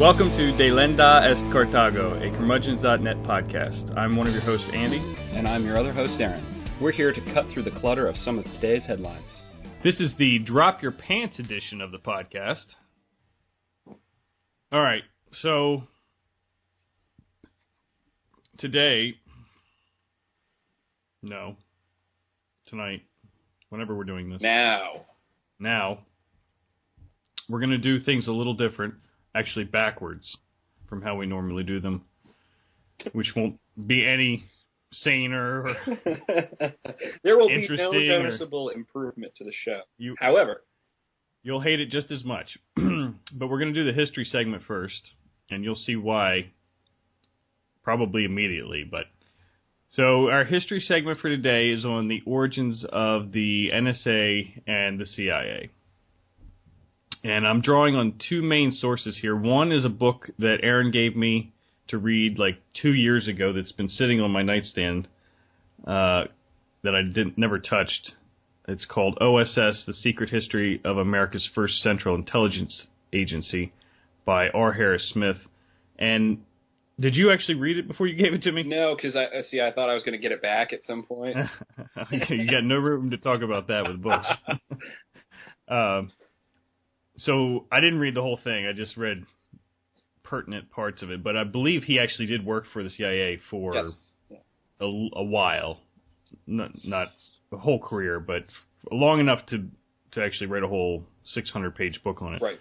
Welcome to Delenda est Carthago, a curmudgeons.net podcast. I'm one of your hosts, Andy. And I'm your other host, Aaron. We're here to cut through the clutter of some of today's headlines. This is the Drop Your Pants edition of the podcast. All right, so tonight, whenever we're doing this. Now, we're going to do things a little different, actually backwards from how we normally do them, which won't be any saner or there will be no noticeable improvement to the show. However, you'll hate it just as much. But we're going to do the history segment first, and you'll see why probably immediately. So our history segment for today is on the origins of the NSA and the CIA. And I'm drawing on two main sources here. One is a book that Aaron gave me to read like 2 years ago that's been sitting on my nightstand that I never touched. It's called OSS, The Secret History of America's First Central Intelligence Agency by R. Harris Smith. And did you actually read it before you gave it to me? No, because I thought I was going to get it back at some point. You got no room to talk about that with books. So I didn't read the whole thing. I just read pertinent parts of it. But I believe he actually did work for the CIA for a while. Not a whole career, but long enough to actually write a whole 600-page book on it. Right.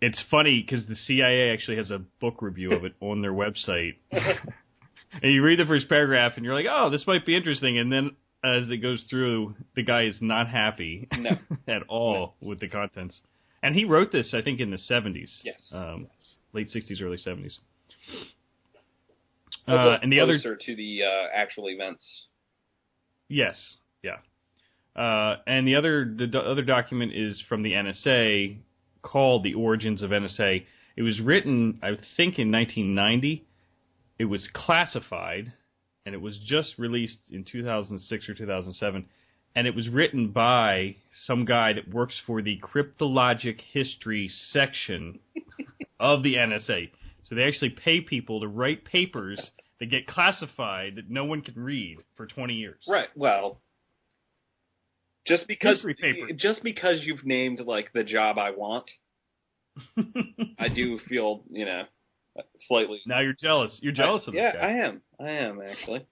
It's funny because the CIA actually has a book review of it on their website. And you read the first paragraph and you're like, oh, this might be interesting. And then as it goes through, the guy is not happy at all with the contents. And he wrote this, I think, in the 70s. Yes. Late 60s, early 70s. And the closer to the actual events. Yes, yeah. And the other document is from the NSA called The Origins of NSA. It was written, I think, in 1990. It was classified, and it was just released in 2006 or 2007. And it was written by some guy that works for the cryptologic history section of the NSA. So they actually pay people to write papers that get classified that no one can read for 20 years. Right. Well, just because you've named like the job I want, I do feel, slightly. Now you're jealous. You're jealous of this guy. Yeah, I am actually.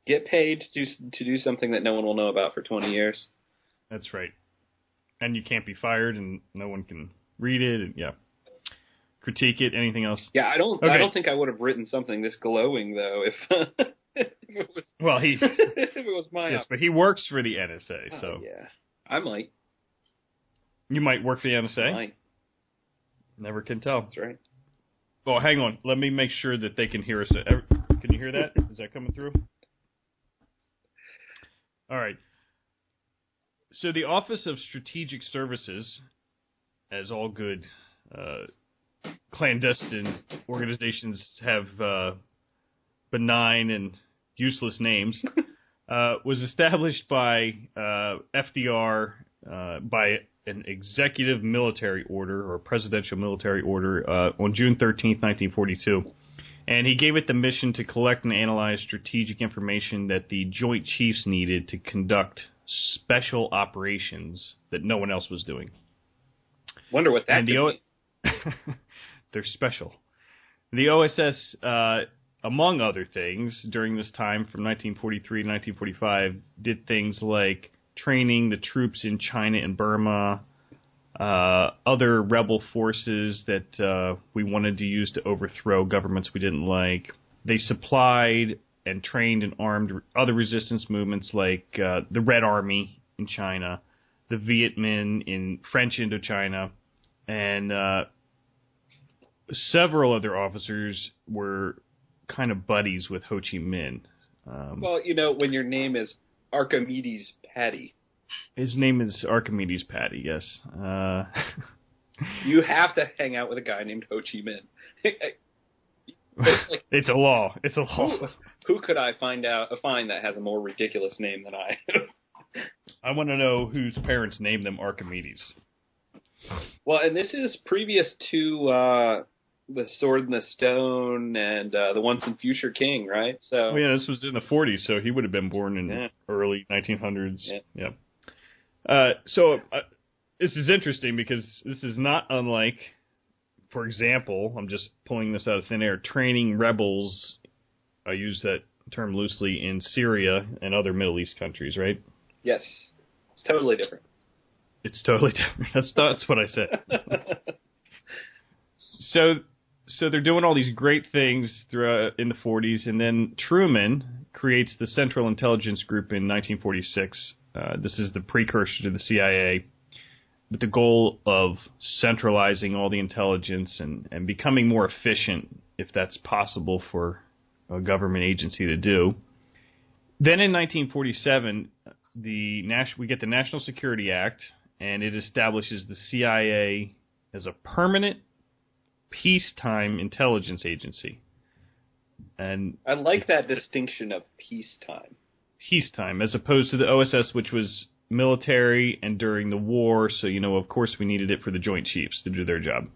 Get paid to do something that no one will know about for 20 years. That's right. And you can't be fired, and no one can read it, and critique it. Anything else? Yeah, I don't think I would have written something this glowing though if it was. Well, if it was my. Yes, but he works for the NSA, so yeah, I might. You might work for the NSA. I might. Never can tell. That's right. Oh, hang on. Let me make sure that they can hear us. Can you hear that? Is that coming through? All right. So the Office of Strategic Services, as all good clandestine organizations have benign and useless names, was established by FDR by an executive military order or presidential military order on June 13th, 1942. And he gave it the mission to collect and analyze strategic information that the Joint Chiefs needed to conduct special operations that no one else was doing. Wonder what that could be. They're special. The OSS, among other things, during this time from 1943 to 1945, did things like training the troops in China and Burma, other rebel forces that we wanted to use to overthrow governments we didn't like. They supplied and trained and armed other resistance movements like the Red Army in China, the Viet Minh in French Indochina, and several other officers were kind of buddies with Ho Chi Minh. Well, when your name is Archimedes Patty. His name is Archimedes Patty, yes. You have to hang out with a guy named Ho Chi Minh. It's a law. It's a law. Who could I find that has a more ridiculous name than I? I want to know whose parents named them Archimedes. Well, and this is previous to the Sword and the Stone and the Once and Future King, right? So, Oh, yeah, this was in the 40s, so he would have been born in early 1900s. Yeah. So this is interesting because this is not unlike, for example, I'm just pulling this out of thin air, training rebels, I use that term loosely, in Syria and other Middle East countries, right? Yes. It's totally different. It's totally different. That's what I said. So they're doing all these great things throughout in the 40s, and then Truman creates the Central Intelligence Group in 1946. This is the precursor to the CIA, with the goal of centralizing all the intelligence and becoming more efficient, if that's possible for a government agency to do. Then in 1947, we get the National Security Act, and it establishes the CIA as a permanent peacetime intelligence agency. And I like that distinction of peacetime. Peacetime, as opposed to the OSS, which was military and during the war, so, of course we needed it for the Joint Chiefs to do their job.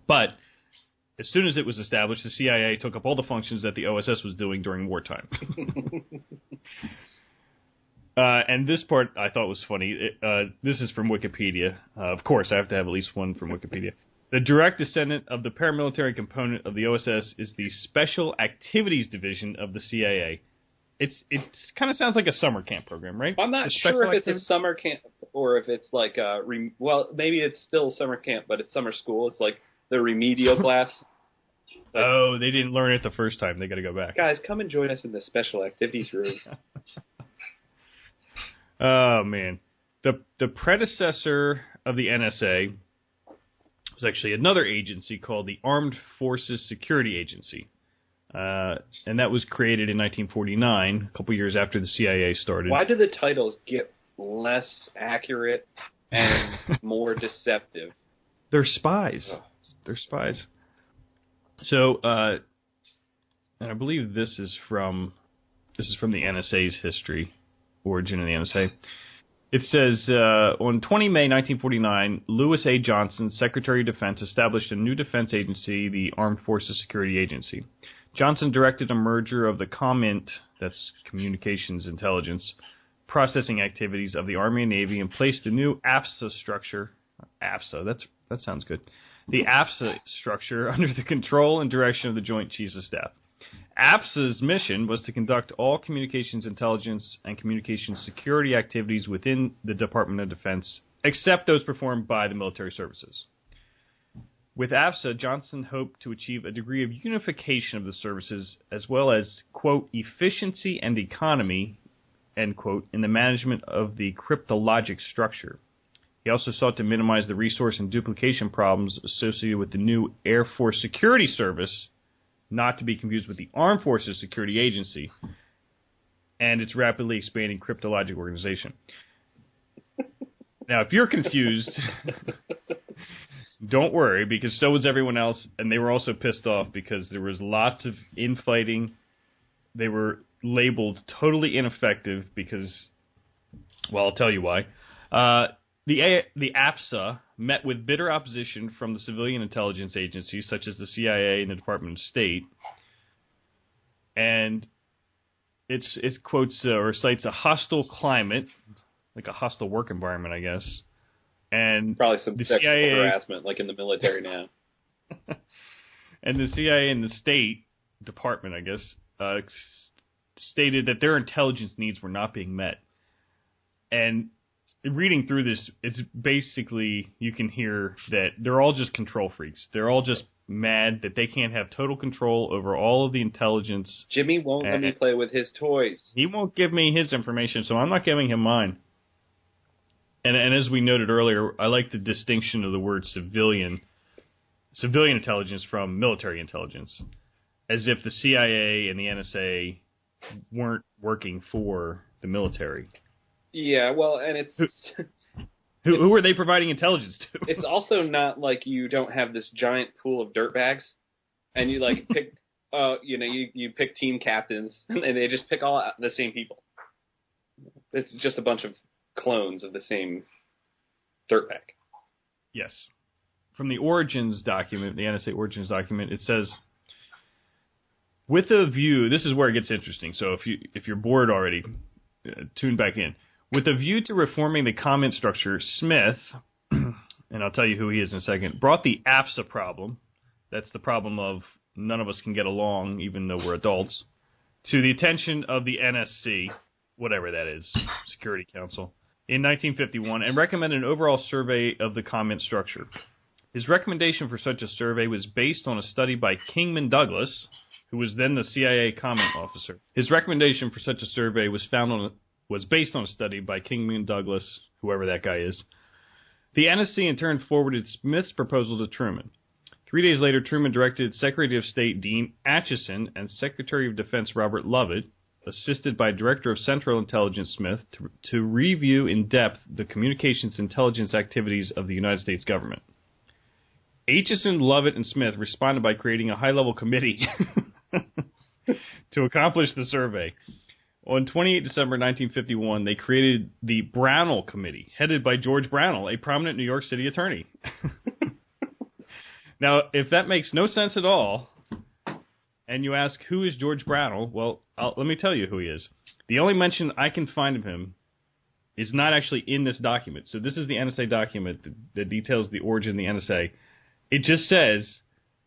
But as soon as it was established, the CIA took up all the functions that the OSS was doing during wartime. And this part I thought was funny. This is from Wikipedia. Of course, I have to have at least one from Wikipedia. The direct descendant of the paramilitary component of the OSS is the Special Activities Division of the CIA. It kind of sounds like a summer camp program, right? I'm not sure if it's a summer camp or if it's like maybe it's still summer camp, but it's summer school. It's like the remedial class. Oh, they didn't learn it the first time. They got to go back. Guys, come and join us in the Special Activities room. Oh, man. The predecessor of the NSA was actually another agency called the Armed Forces Security Agency. And that was created in 1949, a couple years after the CIA started. Why do the titles get less accurate and more deceptive? They're spies. Oh. They're spies. So, and I believe this is from the NSA's history, origin of the NSA. It says, on 20 May 1949, Louis A. Johnson, Secretary of Defense, established a new defense agency, the Armed Forces Security Agency. Johnson directed a merger of the COMINT, that's Communications Intelligence, processing activities of the Army and Navy, and placed the new AFSA structure. AFSA, that sounds good. The AFSA structure under the control and direction of the Joint Chiefs of Staff. AFSA's mission was to conduct all communications intelligence and communications security activities within the Department of Defense, except those performed by the military services. With AFSA, Johnson hoped to achieve a degree of unification of the services, as well as, quote, efficiency and economy, end quote, in the management of the cryptologic structure. He also sought to minimize the resource and duplication problems associated with the new Air Force Security Service, not to be confused with the Armed Forces Security Agency, and its rapidly expanding cryptologic organization. Now, if you're confused, don't worry, because so was everyone else, and they were also pissed off because there was lots of infighting. They were labeled totally ineffective because, well, I'll tell you why. The AFSA met with bitter opposition from the civilian intelligence agencies, such as the CIA and the Department of State, and it quotes or cites a hostile climate, like a hostile work environment, I guess. And probably some sexual CIA, harassment, like in the military now. And the CIA and the State Department, I guess, stated that their intelligence needs were not being met. And reading through this, it's basically, you can hear that they're all just control freaks. They're all just mad that they can't have total control over all of the intelligence. Jimmy won't let me play with his toys. He won't give me his information, so I'm not giving him mine. And as we noted earlier, I like the distinction of the word civilian intelligence from military intelligence, as if the CIA and the NSA weren't working for the military. Yeah, well, and it's... Who are they providing intelligence to? It's also not like you don't have this giant pool of dirtbags, and you like pick, you pick team captains, and they just pick all the same people. It's just a bunch of clones of the same dirtbag. Yes. From the Origins document, the NSA Origins document, it says, with a view, this is where it gets interesting, so if you're bored already, tune back in. With a view to reforming the comment structure, Smith, and I'll tell you who he is in a second, brought the AFSA problem, that's the problem of none of us can get along even though we're adults, to the attention of the NSC, whatever that is, Security Council, in 1951, and recommended an overall survey of the comment structure. His recommendation for such a survey was based on a study by Kingman Douglas, who was then the CIA comment officer. His recommendation for such a survey was based on a study by Kingman Douglas, whoever that guy is. The NSC in turn forwarded Smith's proposal to Truman. 3 days later, Truman directed Secretary of State Dean Acheson and Secretary of Defense Robert Lovett, assisted by Director of Central Intelligence Smith, to review in depth the communications intelligence activities of the United States government. Acheson, Lovett, and Smith responded by creating a high-level committee to accomplish the survey. On 28 December 1951, they created the Brownell Committee, headed by George Brownell, a prominent New York City attorney. Now, if that makes no sense at all, and you ask, who is George Brownell? Well, let me tell you who he is. The only mention I can find of him is not actually in this document. So this is the NSA document that details the origin of the NSA. It just says,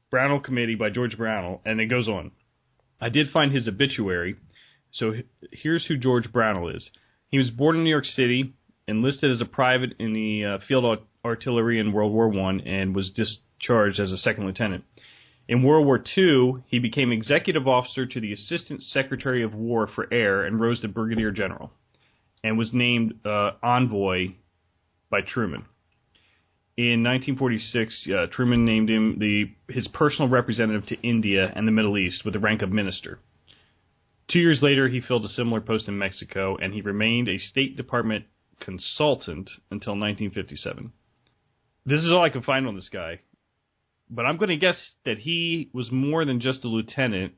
Brownell Committee by George Brownell, and it goes on. I did find his obituary. So here's who George Brownell is. He was born in New York City, enlisted as a private in the field artillery in World War I, and was discharged as a second lieutenant. In World War II, he became executive officer to the Assistant Secretary of War for Air and rose to Brigadier General, and was named envoy by Truman. In 1946, Truman named him his personal representative to India and the Middle East with the rank of minister. 2 years later, he filled a similar post in Mexico, and he remained a State Department consultant until 1957. This is all I can find on this guy. But I'm going to guess that he was more than just a lieutenant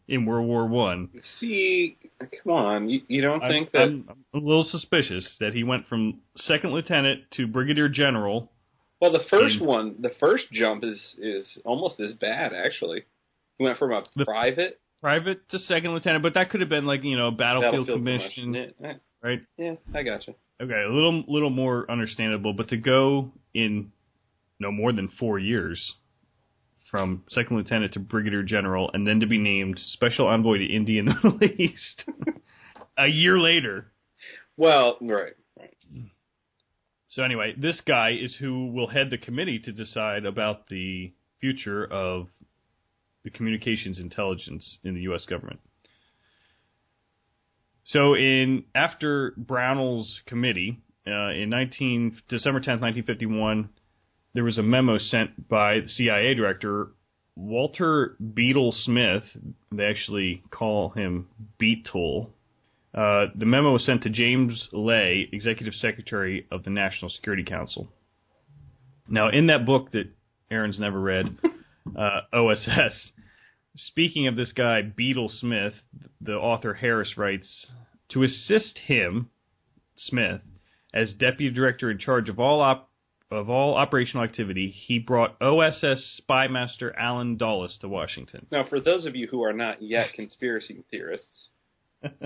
in World War I. See, come on. You don't think that... I'm a little suspicious that he went from second lieutenant to brigadier general. Well, the first jump is almost as bad, actually. He went from a private to second lieutenant, but that could have been like, battlefield commission. Yeah. Right? Yeah, I gotcha. Okay, a little more understandable, but to go in no more than 4 years from second lieutenant to brigadier general, and then to be named special envoy to India and the Middle East a year later. Well, right. So anyway, this guy is who will head the committee to decide about the future of the communications intelligence in the U.S. government. So after Brownell's committee, in December 10th, 1951, there was a memo sent by the CIA director, Walter Beetle Smith. They actually call him Beetle. The memo was sent to James Lay, Executive Secretary of the National Security Council. Now, in that book that Aaron's never read, OSS, speaking of this guy, Beetle Smith, the author Harris writes, to assist him, Smith, as Deputy Director in charge of all operational activity, he brought OSS Spymaster Alan Dulles to Washington. Now, for those of you who are not yet conspiracy theorists,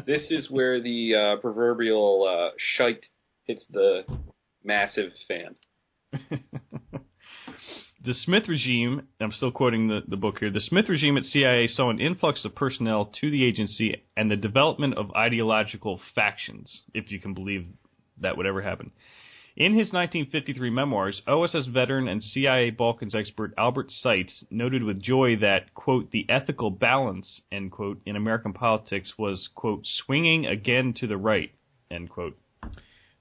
this is where the proverbial shite hits the massive fan. The Smith regime, I'm still quoting the book here, the Smith regime at CIA saw an influx of personnel to the agency and the development of ideological factions, if you can believe that would ever happen. In his 1953 memoirs, OSS veteran and CIA Balkans expert Albert Seitz noted with joy that, quote, the ethical balance, end quote, in American politics was, quote, swinging again to the right, end quote.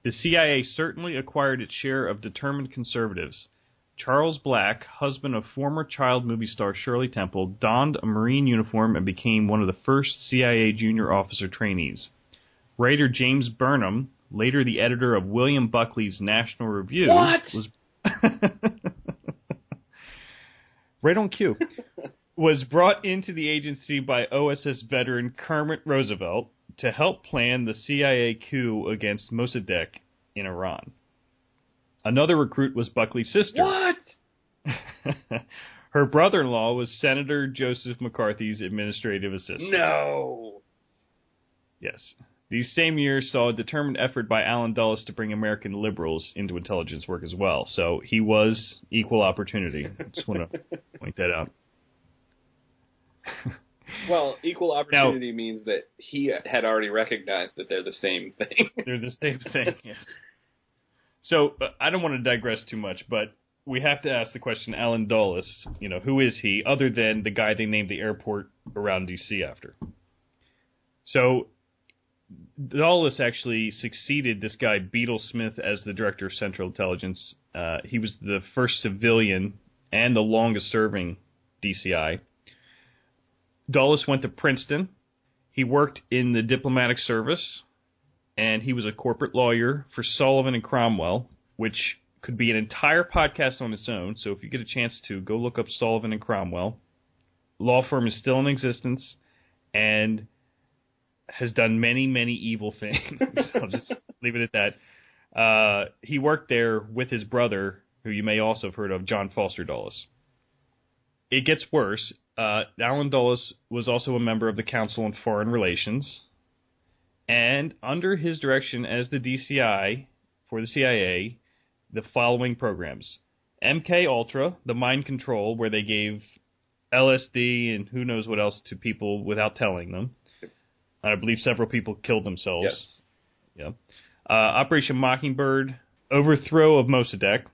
The CIA certainly acquired its share of determined conservatives. Charles Black, husband of former child movie star Shirley Temple, donned a Marine uniform and became one of the first CIA junior officer trainees. Writer James Burnham, later the editor of William Buckley's National Review, was right on cue, was brought into the agency by OSS veteran Kermit Roosevelt to help plan the CIA coup against Mossadegh in Iran. Another recruit was Buckley's sister. What? Her brother-in-law was Senator Joseph McCarthy's administrative assistant. No. Yes. These same years saw a determined effort by Allen Dulles to bring American liberals into intelligence work as well. So he was equal opportunity. I just want to point that out. Well, equal opportunity means that he had already recognized that they're the same thing. They're the same thing, yes. So I don't want to digress too much, but we have to ask the question, Allen Dulles, who is he, other than the guy they named the airport around D.C. after? So Dulles actually succeeded this guy, Beadle Smith, as the director of Central Intelligence. He was the first civilian and the longest-serving DCI. Dulles went to Princeton. He worked in the diplomatic service, and he was a corporate lawyer for Sullivan and Cromwell, which could be an entire podcast on its own. So if you get a chance to, go look up Sullivan and Cromwell. Law firm is still in existence and has done many, many evil things. I'll just leave it at that. He worked there with his brother, who you may also have heard of, John Foster Dulles. It gets worse. Allen Dulles was also a member of the Council on Foreign Relations, and under his direction as the DCI for the CIA, the following programs: MK Ultra, the mind control, where they gave LSD and who knows what else to people without telling them. I believe several people killed themselves. Yes. Yeah. Operation Mockingbird, overthrow of Mossadegh.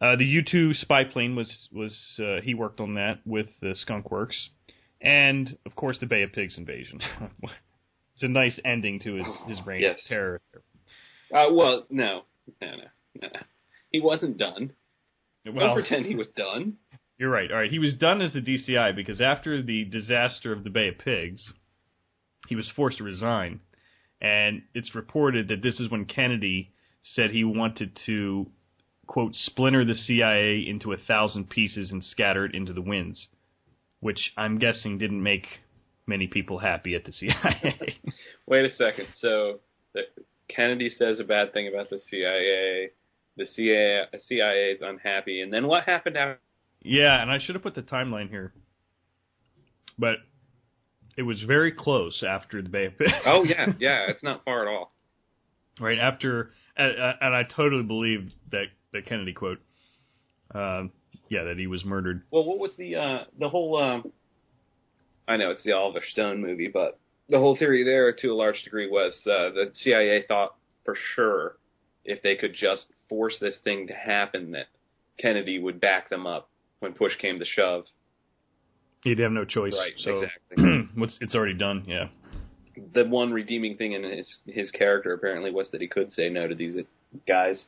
The U-2 spy plane was he worked on that with the Skunk Works, and of course the Bay of Pigs invasion. It's a nice ending to his reign of terror. Well, no. He wasn't done. Well, don't pretend he was done. You're right. All right, he was done as the DCI because after the disaster of the Bay of Pigs, he was forced to resign, and it's reported that this is when Kennedy said he wanted to, quote, splinter the CIA into 1,000 pieces and scatter it into the winds, which I'm guessing didn't make many people happy at the CIA. Wait a second. So Kennedy says a bad thing about the CIA. The CIA is unhappy. And then what happened after? Yeah, and I should have put the timeline here. But it was very close after the Bay of Pigs. Oh, yeah. It's not far at all. Right after, and I totally believe that the Kennedy quote, that he was murdered. Well, what was the whole, I know it's the Oliver Stone movie, but the whole theory there to a large degree was the CIA thought for sure if they could just force this thing to happen that Kennedy would back them up when push came to shove. He'd have no choice. Right, so, exactly. It's already done, yeah. The one redeeming thing in his character apparently was that he could say no to these guys.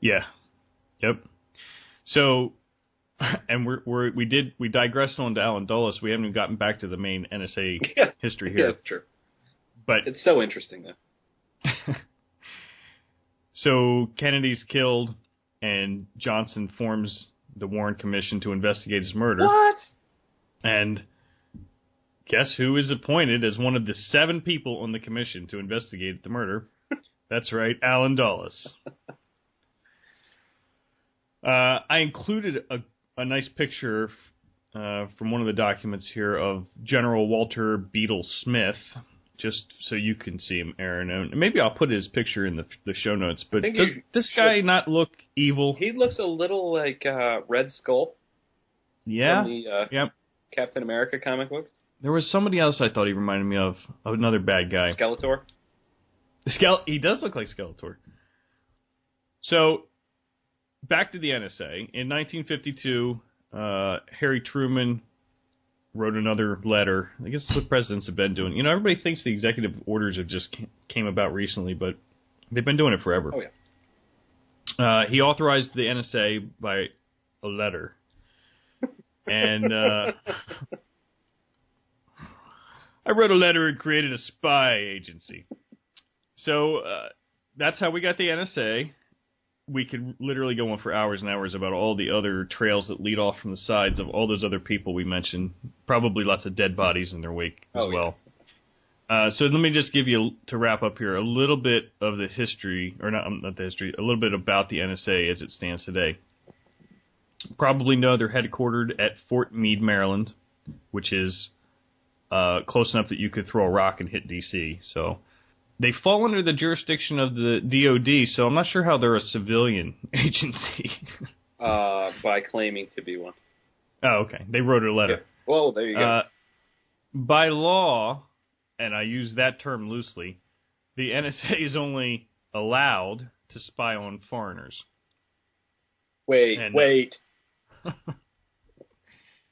Yeah. Yep. So, and we digressed on to Allen Dulles. We haven't even gotten back to the main NSA history here. Yeah, that's true. But it's so interesting, though. So Kennedy's killed, and Johnson forms the Warren Commission to investigate his murder. What? And guess who is appointed as one of the 7 people on the commission to investigate the murder? That's right, Allen Dulles. I included a nice picture from one of the documents here of General Walter Beadle Smith, just so you can see him, Aaron. And maybe I'll put his picture in the show notes. But does this guy not look evil? He looks a little like Red Skull. Yeah. From the Captain America comic book. There was somebody else I thought he reminded me of another bad guy. Skeletor? He does look like Skeletor. So, back to the NSA. In 1952, Harry Truman wrote another letter. I guess that's what presidents have been doing. Everybody thinks the executive orders have just came about recently, but they've been doing it forever. Oh, yeah. He authorized the NSA by a letter. And I wrote a letter and created a spy agency. So that's how we got the NSA. We could literally go on for hours and hours about all the other trails that lead off from the sides of all those other people we mentioned. Probably lots of dead bodies in their wake as well. So let me just give you, to wrap up here, a little bit of the history, or not the history, a little bit about the NSA as it stands today. Probably know they're headquartered at Fort Meade, Maryland, which is close enough that you could throw a rock and hit D.C. So they fall under the jurisdiction of the DOD, so I'm not sure how they're a civilian agency. By claiming to be one. Oh, okay. They wrote a letter. Yeah. Well, there you go. By law, and I use that term loosely, the NSA is only allowed to spy on foreigners. Wait.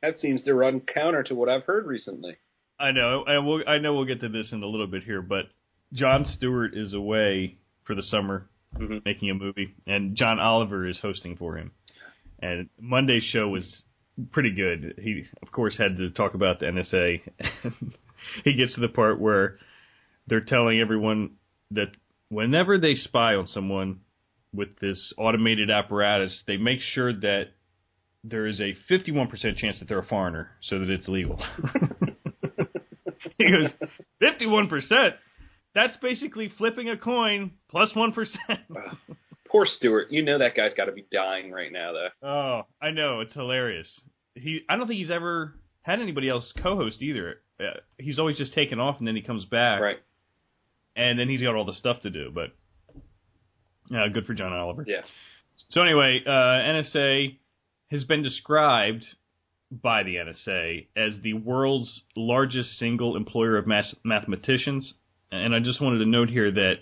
That seems to run counter to what I've heard recently. I know. I know we'll get to this in a little bit here, but Jon Stewart is away for the summer making a movie, and John Oliver is hosting for him. And Monday's show was pretty good. He, of course, had to talk about the NSA. He gets to the part where they're telling everyone that whenever they spy on someone with this automated apparatus, they make sure that there is a 51% chance that they're a foreigner so that it's legal. He goes, 51%? That's basically flipping a coin plus 1%. Poor Stewart. You know that guy's got to be dying right now, though. Oh, I know. It's hilarious. I don't think he's ever had anybody else co-host either. He's always just taken off, and then he comes back. Right. And then he's got all the stuff to do. But good for John Oliver. Yeah. So anyway, NSA has been described by the NSA as the world's largest single employer of mathematicians. And I just wanted to note here that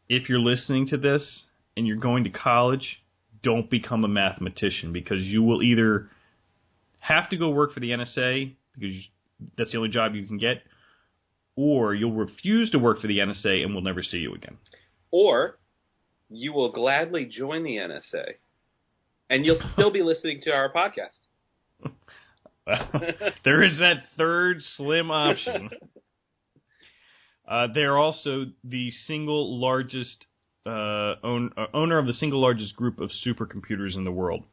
if you're listening to this and you're going to college, don't become a mathematician, because you will either have to go work for the NSA because that's the only job you can get, or you'll refuse to work for the NSA and we'll never see you again. Or you will gladly join the NSA and you'll still be listening to our podcast. There is that third slim option. They're also the single largest owner of the single largest group of supercomputers in the world.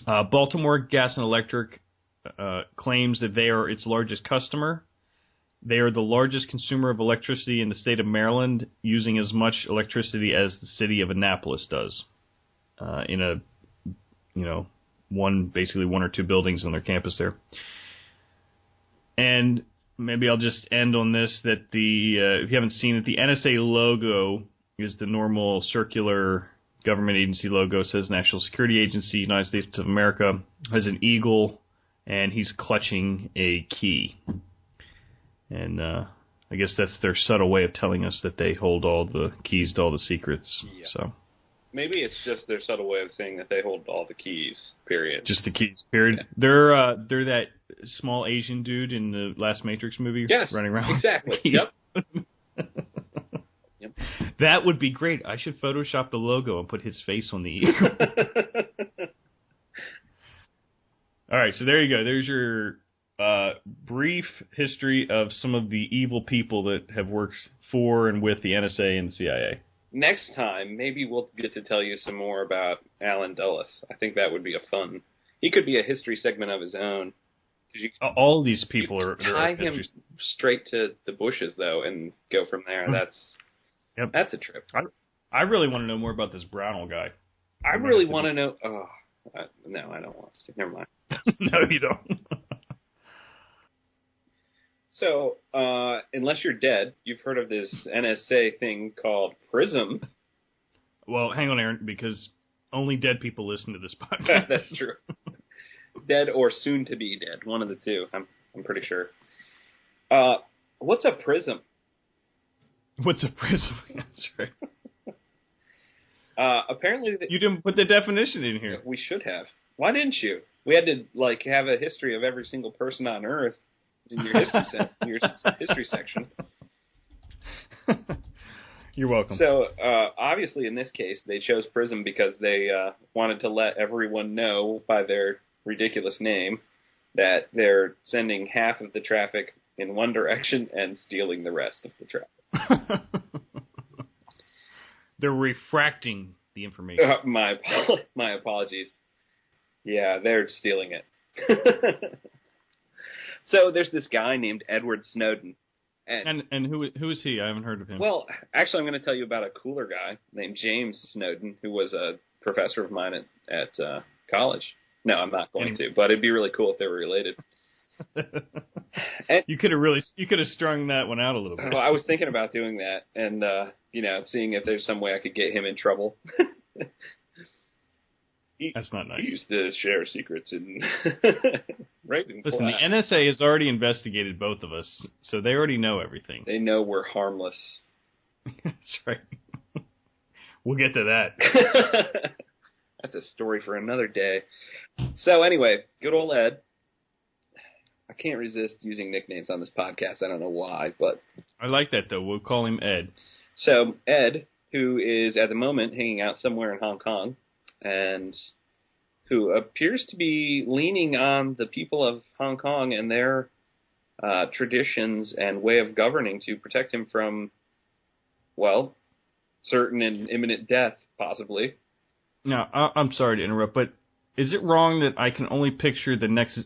Baltimore Gas and Electric claims that they are its largest customer. They are the largest consumer of electricity in the state of Maryland, using as much electricity as the city of Annapolis does. In a, basically one or two buildings on their campus there. And maybe I'll just end on this, that if you haven't seen it, the NSA logo is the normal circular government agency logo. It says National Security Agency, United States of America, has an eagle, and he's clutching a key. And I guess that's their subtle way of telling us that they hold all the keys to all the secrets. Yeah. So maybe it's just their subtle way of saying that they hold all the keys, period. Just the keys, period. Yeah. They're that small Asian dude in the last Matrix movie, yes, running around. Exactly. Yep. Yep. That would be great. I should Photoshop the logo and put his face on the eagle. All right, so there you go. There's your brief history of some of the evil people that have worked for and with the NSA and the CIA. Next time, maybe we'll get to tell you some more about Alan Dulles. I think that would be he could be a history segment of his own. All these people are tie him straight to the Bushes, though, and go from there. That's a trip. I really want to know more about this Brownell guy. I really want to know. Oh, no, I don't want to. Never mind. No, you don't. So, unless you're dead, you've heard of this NSA thing called PRISM. Well, hang on, Aaron, because only dead people listen to this podcast. That's true. Dead or soon to be dead, one of the two. I'm pretty sure. What's a PRISM? What's a PRISM? That's right. Apparently, you didn't put the definition in here. We should have. Why didn't you? We had to have a history of every single person on Earth in your history section. You're welcome. So, obviously, in this case, they chose PRISM because they wanted to let everyone know by their ridiculous name that they're sending half of the traffic in one direction and stealing the rest of the traffic. They're refracting the information. My apologies. Yeah, they're stealing it. So there's this guy named Edward Snowden And who is he? I haven't heard of him. Well, actually, I'm going to tell you about a cooler guy named James Snowden, who was a professor of mine at college. No, I'm not going to, but it'd be really cool if they were related. You could have strung that one out a little bit. Well, I was thinking about doing that and, seeing if there's some way I could get him in trouble. That's not nice. He used to share secrets and right in Listen, class. the NSA has already investigated both of us, so they already know everything. They know we're harmless. That's right. We'll get to that. That's a story for another day. So anyway, good old Ed. I can't resist using nicknames on this podcast. I don't know why, but I like that, though. We'll call him Ed. So Ed, who is at the moment hanging out somewhere in Hong Kong, and who appears to be leaning on the people of Hong Kong and their traditions and way of governing to protect him from, well, certain and imminent death, possibly. Now, I'm sorry to interrupt, but is it wrong that I can only picture the next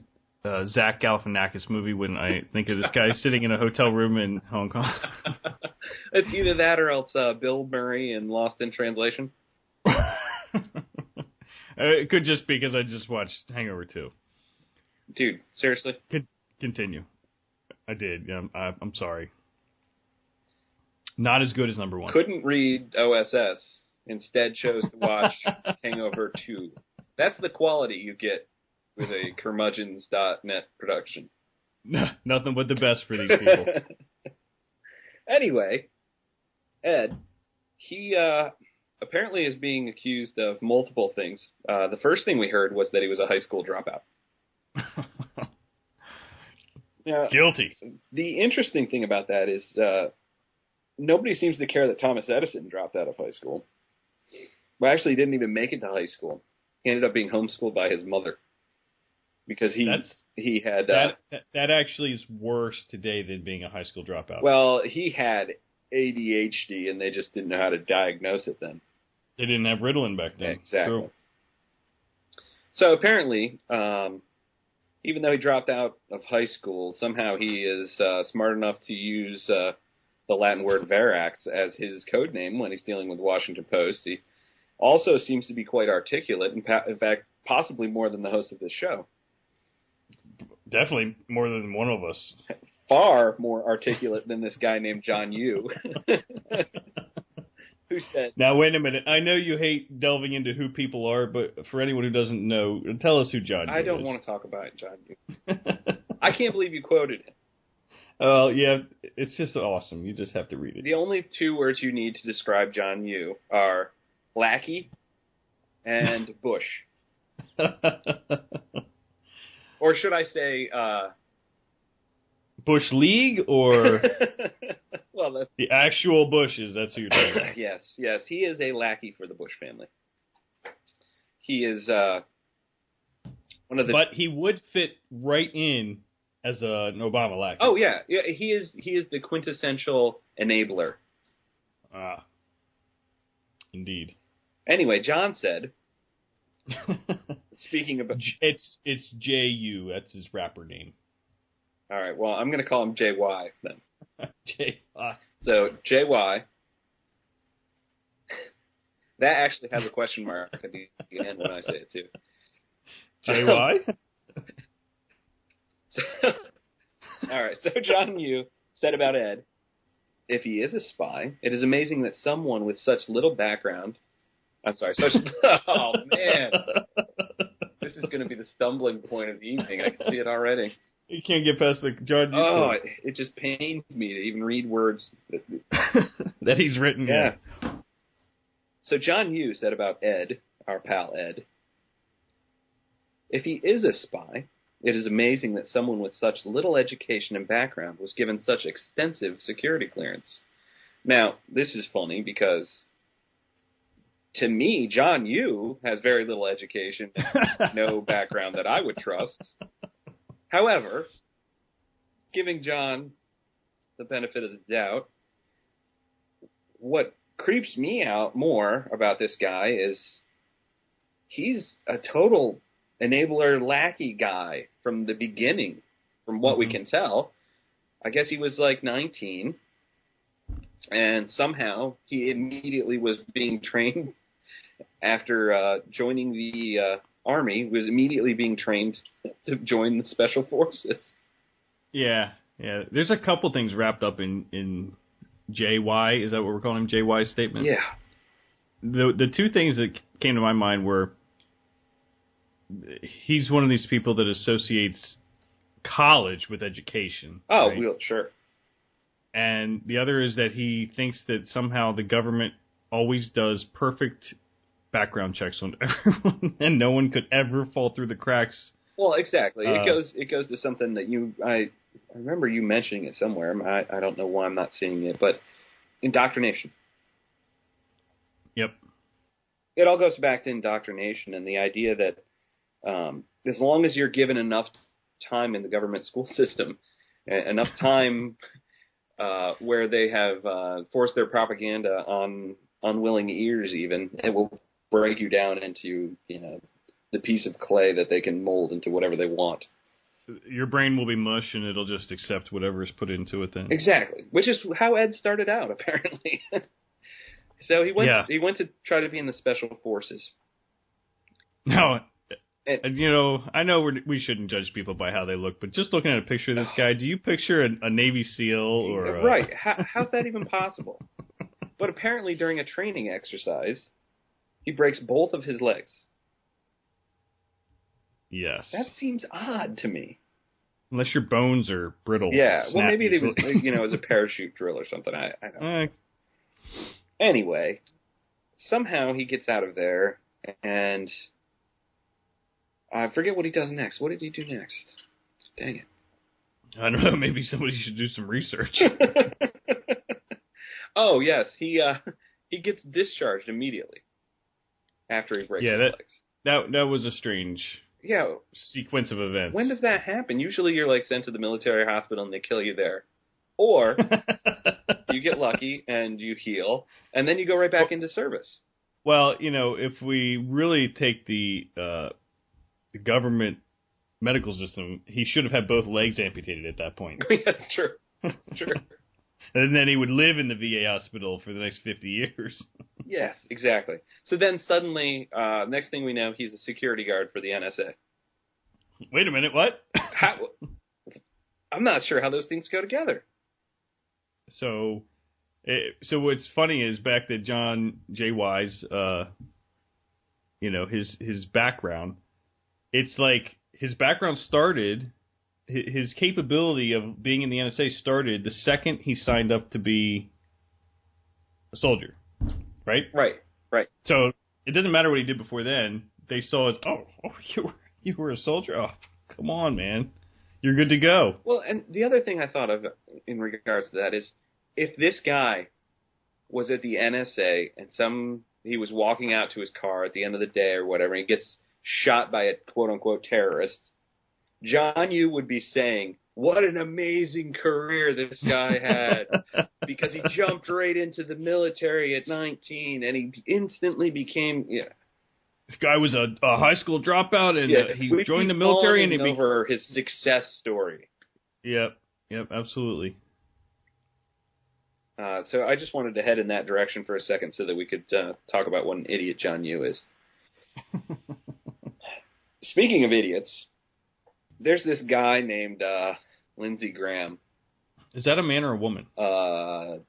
Zach Galifianakis movie when I think of this guy sitting in a hotel room in Hong Kong? It's either that or else Bill Murray in Lost in Translation. It could just be because I just watched Hangover 2. Dude, seriously? Continue. I did. Yeah, I'm sorry. Not as good as number one. Couldn't read OSS. Instead chose to watch Hangover 2. That's the quality you get with a curmudgeons.net production. Nothing but the best for these people. Anyway, Ed, he apparently is being accused of multiple things. The first thing we heard was that he was a high school dropout. Now, guilty. The interesting thing about that is nobody seems to care that Thomas Edison dropped out of high school. Well, actually, he didn't even make it to high school. He ended up being homeschooled by his mother because he had that actually is worse today than being a high school dropout. Well, he had ADHD, and they just didn't know how to diagnose it then. They didn't have Ritalin back then. Exactly. True. So apparently, even though he dropped out of high school, somehow he is smart enough to use the Latin word verax as his code name when he's dealing with the Washington Post. He also seems to be quite articulate, in fact, possibly more than the host of this show. Definitely more than one of us. Far more articulate than this guy named John Yoo. Who said... Now, wait a minute. I know you hate delving into who people are, but for anyone who doesn't know, tell us who John Yoo is. I don't want to talk about John Yoo. I can't believe you quoted him. Oh, yeah. It's just awesome. You just have to read it. The only two words you need to describe John Yoo are lackey and bush. Or should I say... Bush League or well, that's... the actual Bushes? That's who you're talking about. Yes. He is a lackey for the Bush family. He is one of the... But he would fit right in as an Obama lackey. Oh, yeah. He is the quintessential enabler. Ah. Indeed. Anyway, John said... Speaking about... It's J.U. That's his rapper name. All right, well, I'm going to call him JY then. JY. So, JY. That actually has a question mark at the end when I say it, too. JY? All right, so John Yoo said about Ed, if he is a spy, it is amazing that someone with such little background... I'm sorry, oh, man. This is going to be the stumbling point of the evening. I can see it already. You can't get past the John Yoo. Oh, it just pains me to even read words that he's written. Yeah. So John Yoo said about Ed, our pal Ed, if he is a spy, it is amazing that someone with such little education and background was given such extensive security clearance. Now, this is funny because to me, John Yoo has very little education and no background that I would trust. However, giving John the benefit of the doubt, what creeps me out more about this guy is he's a total enabler lackey guy from the beginning, from what we can tell. I guess he was like 19, and somehow he immediately was being trained after joining the Army, was immediately being trained to join the Special Forces. Yeah. There's a couple things wrapped up in JY. Is that what we're calling him? JY's statement? Yeah. The two things that came to my mind were he's one of these people that associates college with education. Oh, right? well, sure. And the other is that he thinks that somehow the government always does perfect background checks on everyone, and no one could ever fall through the cracks. Well, exactly. It goes to something that I remember you mentioning it somewhere. I don't know why I'm not seeing it, but indoctrination. Yep. It all goes back to indoctrination and the idea that as long as you're given enough time in the government school system, enough time where they have forced their propaganda on unwilling ears, even, it will break you down into, the piece of clay that they can mold into whatever they want. Your brain will be mush, and it'll just accept whatever is put into it then. Exactly, which is how Ed started out, apparently. So he went to try to be in the Special Forces. No, I know we shouldn't judge people by how they look, but just looking at a picture of this guy, do you picture a Navy SEAL or right? How's that even possible? But apparently, during a training exercise, he breaks both of his legs. Yes. That seems odd to me. Unless your bones are brittle. Yeah. Well, maybe it easily. was it was a parachute drill or something. I don't know. Anyway, somehow he gets out of there, and I forget what he does next. What did he do next? Dang it. I don't know. Maybe somebody should do some research. Oh, yes. He gets discharged immediately after he breaks his legs. That was a strange sequence of events. When does that happen? Usually you're like sent to the military hospital and they kill you there. Or you get lucky and you heal, and then you go right back into service. Well, if we really take the government medical system, he should have had both legs amputated at that point. Yeah, true. And then he would live in the VA hospital for the next 50 years. Yes, exactly. So then suddenly, next thing we know, he's a security guard for the NSA. Wait a minute, what? I'm not sure how those things go together. So what's funny is back to John J. Wise, his background. It's like his background started, his capability of being in the NSA started the second he signed up to be a soldier, right? Right. So it doesn't matter what he did before then. They saw as, you were a soldier? Oh, come on, man. You're good to go. Well, and the other thing I thought of in regards to that is, if this guy was at the NSA and he was walking out to his car at the end of the day or whatever, and he gets shot by a quote-unquote terrorist, John Yoo would be saying, what an amazing career this guy had, because he jumped right into the military at 19, and he instantly became... This guy was a high school dropout, and he joined the military, and over his success story. Yep, absolutely. So I just wanted to head in that direction for a second so that we could talk about what an idiot John Yoo is. Speaking of idiots, there's this guy named Lindsey Graham. Is that a man or a woman? I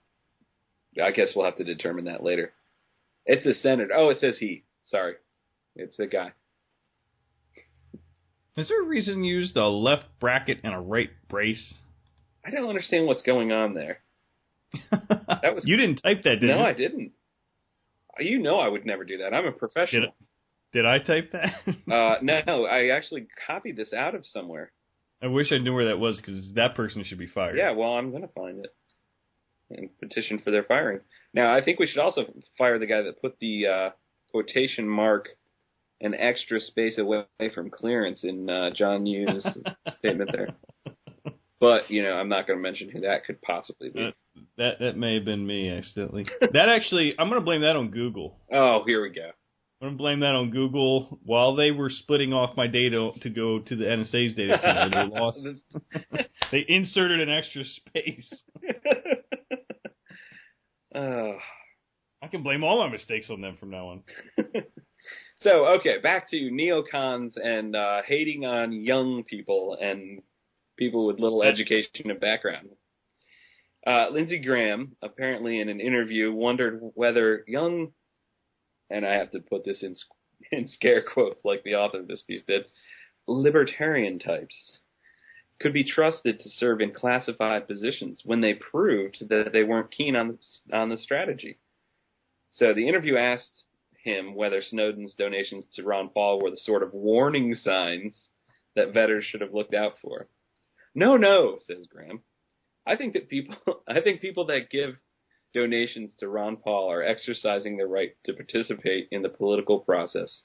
guess we'll have to determine that later. It's a senator. Oh, it says he. Sorry. It's a guy. Is there a reason you used a left bracket and a right brace? I don't understand what's going on there. You didn't type that, did you? No, I didn't. I would never do that. I'm a professional. Did I type that? No, I actually copied this out of somewhere. I wish I knew where that was, because that person should be fired. Yeah, well, I'm going to find it and petition for their firing. Now, I think we should also fire the guy that put the quotation mark an extra space away from clearance in John Yoo's statement there. But, I'm not going to mention who that could possibly be. That may have been me, accidentally. That actually, I'm going to blame that on Google. Oh, here we go. I'm going to blame that on Google. While they were splitting off my data to go to the NSA's data center, they lost. They inserted an extra space. I can blame all my mistakes on them from now on. So, okay, back to neocons and hating on young people and people with little education and background. Lindsey Graham, apparently in an interview, wondered whether young, and I have to put this in scare quotes like the author of this piece did, libertarian types could be trusted to serve in classified positions when they proved that they weren't keen on the strategy. So the interview asked him whether Snowden's donations to Ron Paul were the sort of warning signs that vetters should have looked out for. No, says Graham. I think people that give donations to Ron Paul are exercising their right to participate in the political process.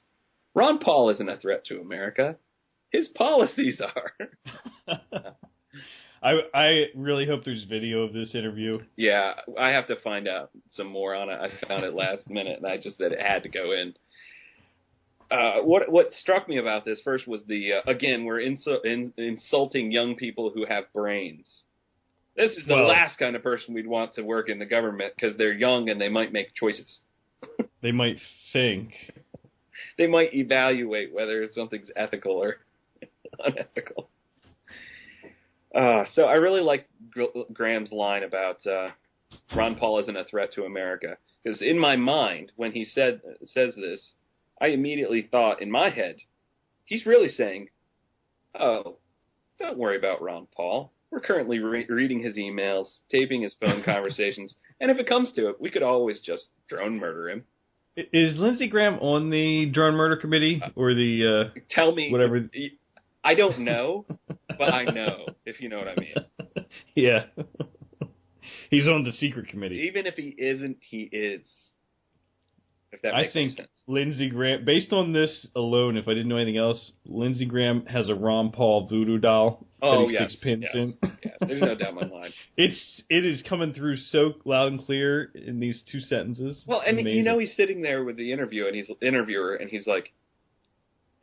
Ron Paul isn't a threat to America. His policies are. I really hope there's video of this interview. Yeah, I have to find out some more on it. I found it last minute, and I just said it had to go in. What struck me about this first was again, we're insulting young people who have brains. This is the last kind of person we'd want to work in the government because they're young and they might make choices. They might think. They might evaluate whether something's ethical or unethical. So I really like Graham's line about Ron Paul isn't a threat to America. Because in my mind, when he says this, I immediately thought in my head, he's really saying, oh, don't worry about Ron Paul. We're currently reading his emails, taping his phone conversations, and if it comes to it, we could always just drone murder him. Is Lindsey Graham on the drone murder committee or the tell me whatever? I don't know, but I know, if you know what I mean. Yeah. He's on the secret committee. Even if he isn't, he is. If that makes any sense. I think Lindsey Graham, based on this alone, if I didn't know anything else, Lindsey Graham has a Ron Paul voodoo doll that he sticks pins in. Yes, there's no doubt in my mind. It is coming through so loud and clear in these two sentences. Well, and he's sitting there with the interviewer, and he's like,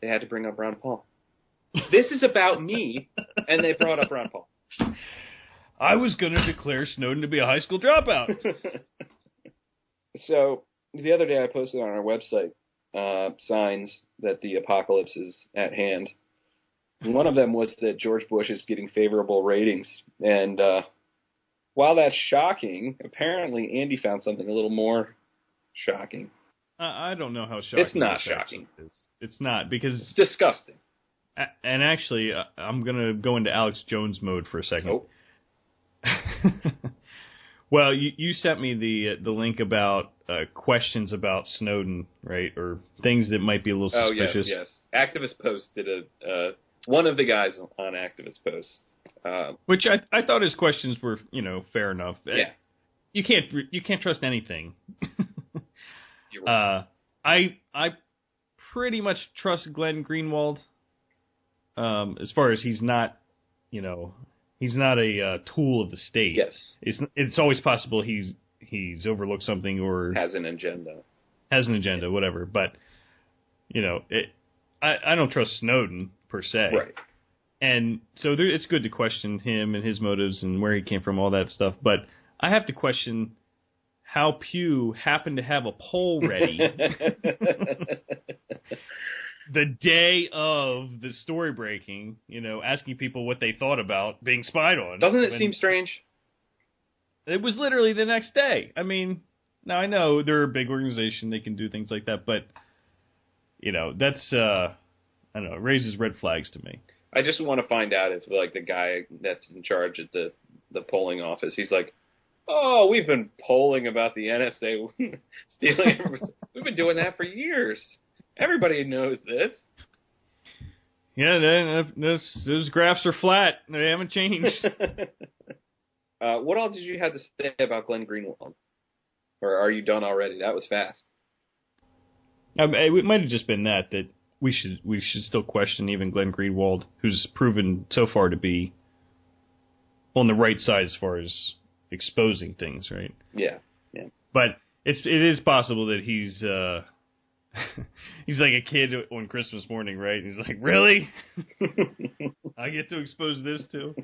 they had to bring up Ron Paul. This is about me, and they brought up Ron Paul. I was going to declare Snowden to be a high school dropout. So, the other day I posted on our website signs that the apocalypse is at hand. And one of them was that George Bush is getting favorable ratings. And while that's shocking, apparently Andy found something a little more shocking. I don't know how shocking it's not shocking. It's not, because it's disgusting. And actually, I'm going to go into Alex Jones mode for a second. Oh. Well, you sent me the link about questions about Snowden, right, or things that might be a little suspicious. Oh, yes. Activist Post did one of the guys on Activist Post. Which I thought his questions were, fair enough. Yeah. You can't trust anything. You're right. I pretty much trust Glenn Greenwald. As far as he's not a tool of the state. Yes. It's always possible he's overlooked something or has an agenda, whatever. But I don't trust Snowden per se. Right. And so it's good to question him and his motives and where he came from, all that stuff. But I have to question how Pew happened to have a poll ready the day of the story breaking, asking people what they thought about being spied on. Doesn't it seem strange? It was literally the next day. I mean, now I know they're a big organization. They can do things like that. But, that's, I don't know, it raises red flags to me. I just want to find out if, the guy that's in charge at the polling office, he's like, oh, we've been polling about the NSA stealing. We've been doing that for years. Everybody knows this. Yeah, those graphs are flat. They haven't changed. What else did you have to say about Glenn Greenwald? Or are you done already? That was fast. It might have just been that we should still question even Glenn Greenwald, who's proven so far to be on the right side as far as exposing things, right? Yeah. But it is possible that he's he's like a kid on Christmas morning, right? And he's like, really? I get to expose this too?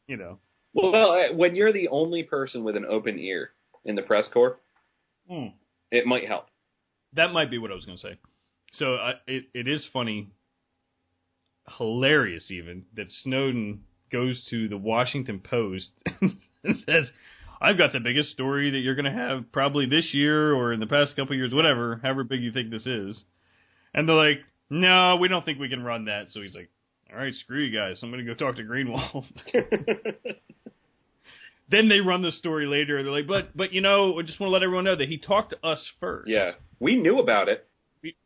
You know. Well, when you're the only person with an open ear in the press corps, it might help. That might be what I was going to say. So it is funny, hilarious even, that Snowden goes to the Washington Post and says, I've got the biggest story that you're going to have probably this year or in the past couple of years, whatever, however big you think this is. And they're like, no, we don't think we can run that. So he's like, all right, screw you guys. I'm going to go talk to Greenwald. Then they run the story later, and they're like, but you know, I just want to let everyone know that he talked to us first. Yeah, we knew about it.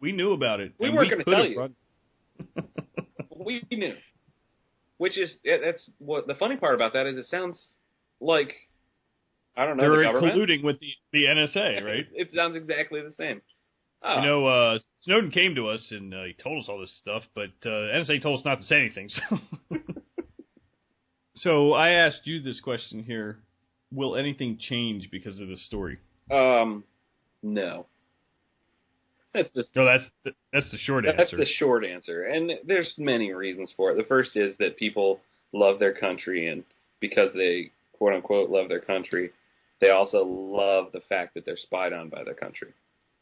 We knew about it. We weren't going to tell you. We knew. Which is, that's what the funny part about that is it sounds like, I don't know, they're the government. colluding with the NSA, right? It sounds exactly the same. Oh. You know, Snowden came to us and he told us all this stuff, but NSA told us not to say anything. So. So I asked you this question here: will anything change because of this story? No. That's the short answer. That's the short answer, and there's many reasons for it. The first is that people love their country, and because they quote unquote love their country, they also love the fact that they're spied on by their country,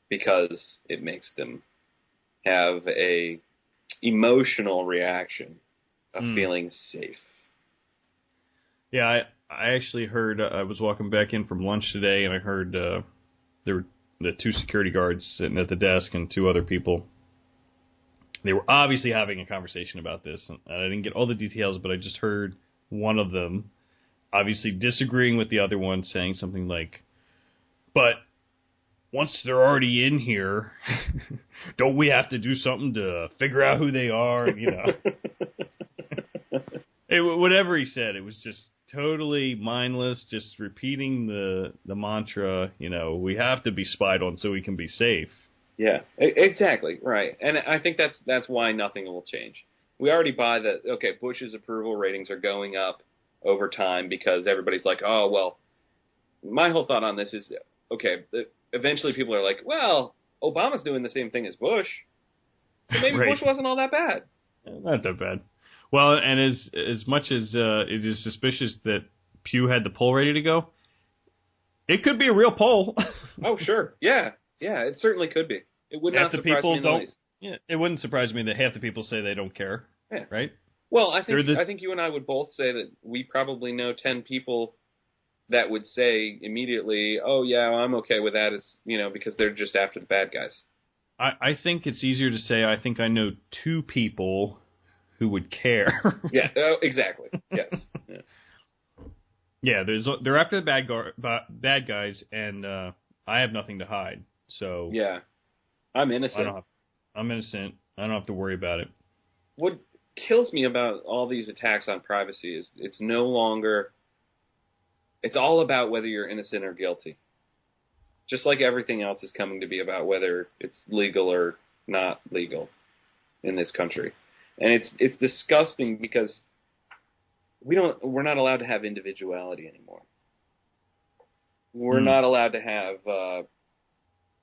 because it makes them have a emotional reaction of feeling safe. Yeah, I actually heard, I was walking back in from lunch today, and I heard there were the two security guards sitting at the desk and two other people. They were obviously having a conversation about this, and I didn't get all the details, but I just heard one of them obviously disagreeing with the other one, saying something like, but once they're already in here, don't we have to do something to figure out who they are? You know. Whatever he said, it was just totally mindless, just repeating the mantra, you know, we have to be spied on so we can be safe. Yeah, exactly, right. And I think that's why nothing will change. We already buy that, okay, Bush's approval ratings are going up over time because everybody's like, oh, well, my whole thought on this is, okay, eventually people are like, well, Obama's doing the same thing as Bush, so maybe right. Bush wasn't all that bad. Not that bad. Well, and as much as it is suspicious that Pew had the poll ready to go, it could be a real poll. Oh, sure. Yeah, it certainly could be. It would not surprise me in the least. Yeah, it wouldn't surprise me that half the people say they don't care. Yeah. Right? Well, I think you and I would both say that we probably know 10 people that would say immediately, oh, yeah, I'm okay with that, because they're just after the bad guys. I think it's easier to say I think I know 2 people who would care. Yeah, exactly. Yes. Yeah, they're after the bad guys, and I have nothing to hide. So yeah, I'm innocent. I'm innocent. I don't have to worry about it. What kills me about all these attacks on privacy is it's no longer. It's all about whether you're innocent or guilty. Just like everything else is coming to be about whether it's legal or not legal in this country. And it's disgusting because we're not allowed to have individuality anymore. We're not allowed to have